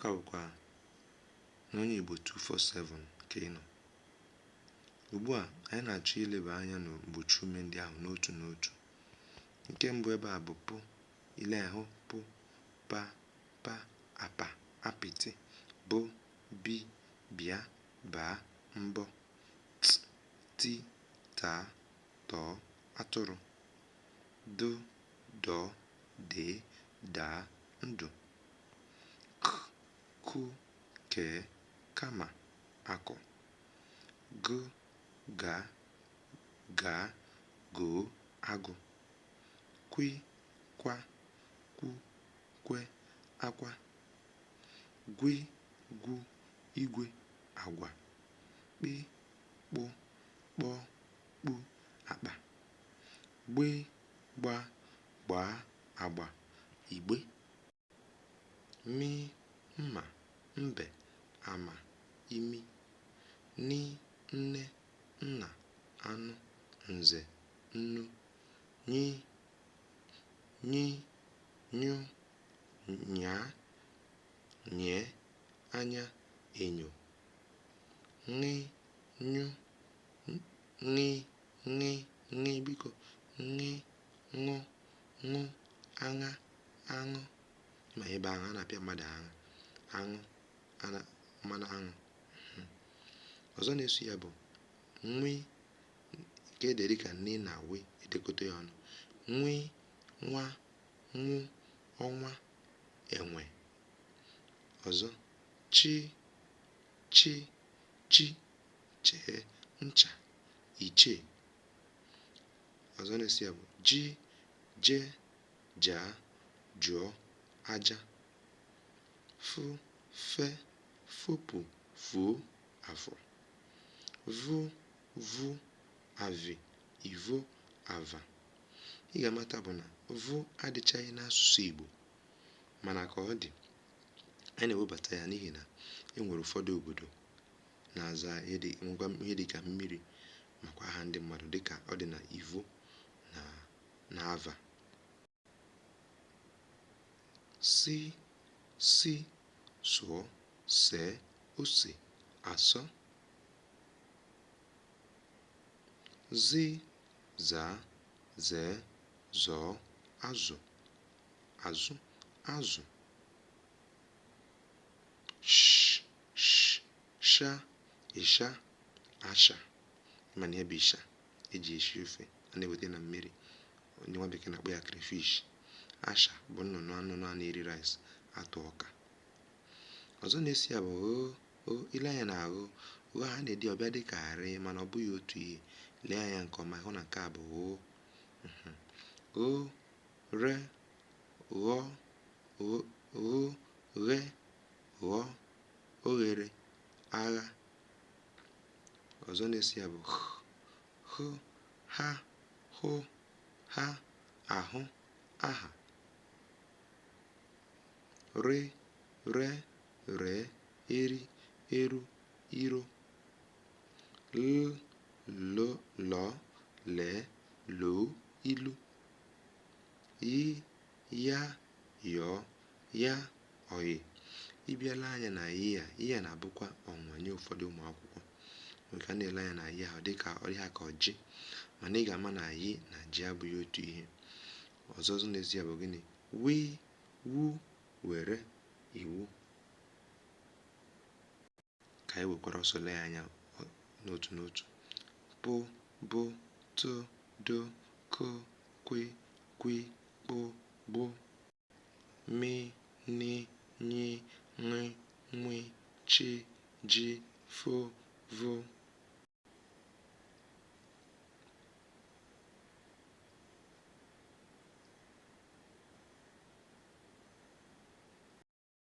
ka bụkwa na onye Igbo 247 ka ị nọ. Ugbu a anyị na-achọ ileba anya na mgbochiume ndị ahụ n'otu n'otu. Nke mbụ ebe a bụ pụ, ile ahụ pụ, pa, pa, apa, apịtị, bụ, bi, bịa, baa, mbọ, ti, taa, tọọ, atụrụ, do, dọọ, dee, daa, ndụ, ku, kee, kama, akụ, gụ, gaa, gaa, goo, agụ, kwi, kwa, kwu, kwe, akwa, gwi, gwu, igwe, agwa, kpi, kpụ, kpọọ, kpu, akpa, gbe, gba, gbaa, agba, igbe, mi, mma, mbe, ama, imi, ni, nne, nna, anụ, nze, nnu, nyi, nyi, nyụ, nyaa, nyee, anya, enyo, ṅị, nyụ, ṅị, ṅị, ṅị, biko, ṅị, ṅụ, ṅụ, aṅa, aṅụ, ma ebe ahụ a na-apịa mmadụ aṅụ, mmanụ aṅụ. Ọzọ na-eso ya bụ nwi, nke ede dịka nni na wi, edekọta ya ọnụ. Nwi, nwa, nwu, ọnwa, enwe. Ọzọ chi, chi, chi, chee, ncha, ichie. Ọzọ na-eso ya bụ ji, je, jaa, jụọ, aja, fu, fe, fopụ, fuo, afọ, vu, vu, avi, ivo, ava. Ị ga-amata bụ na vu adịchaghị n'asụsụ Igbo, mana ka ọ dị, anyị na-ewebata ya n'ihi na e nwere ụfọdụ obodo na-aza ihe dịka mmiri makwa aha ndị mmadụ dịka ọ dị na ivo na ava. Si, si, sụọ, see, ose, asọ, zi, zaa, zee, zọọ, azụ, azụ, azụ, sh, sh, sha, ịsha, asha. Mana ya bụ ịsha eji esi ofe, a na-eweta na mmiri, ndị nwa bekee na-akpọ ya crayfish. Asha bụ nnụnụ anụnụ a na-eri rice, atụ ọka. Ọzọ na-esi ya bụ ile anya na ahụ ha na-ede ọbịa dị ka arị, mana ọ bụghị otu ihe. Lee anya nke ọma hụ na nke a bụ re, ghọ, ghe, ghọọ, oghere, agha. Ọzọ na-esi ya bụ hụ, ha, hụ, ha, ahụ, aha, re, ree, ree, eri, eru, iro, lọọ, lee, loo, ilu, yi, ya, yọọ, ya, oyi. Ịbịala anya na iyi a na-abụkwa ọnwụnwa nye ụfọdụ ụmụ akwụkwọ. Maka a na-ele anya na iyi ahụ dịka ọrịa ka ọjị, mana ị ga-ama na yi na ji abụghị otu ihe. Ọzọ n'ezie bụ gịnị? Wi, wu, were, iwu. Ka anyị wekwara ọsọ lee anya n'otu n'otu. Pụ, bụ, to, do, ko, kwe, kwi, kpo, gbo, mi, ni, nyi, nị, nwi, chi, ji, fo, vo,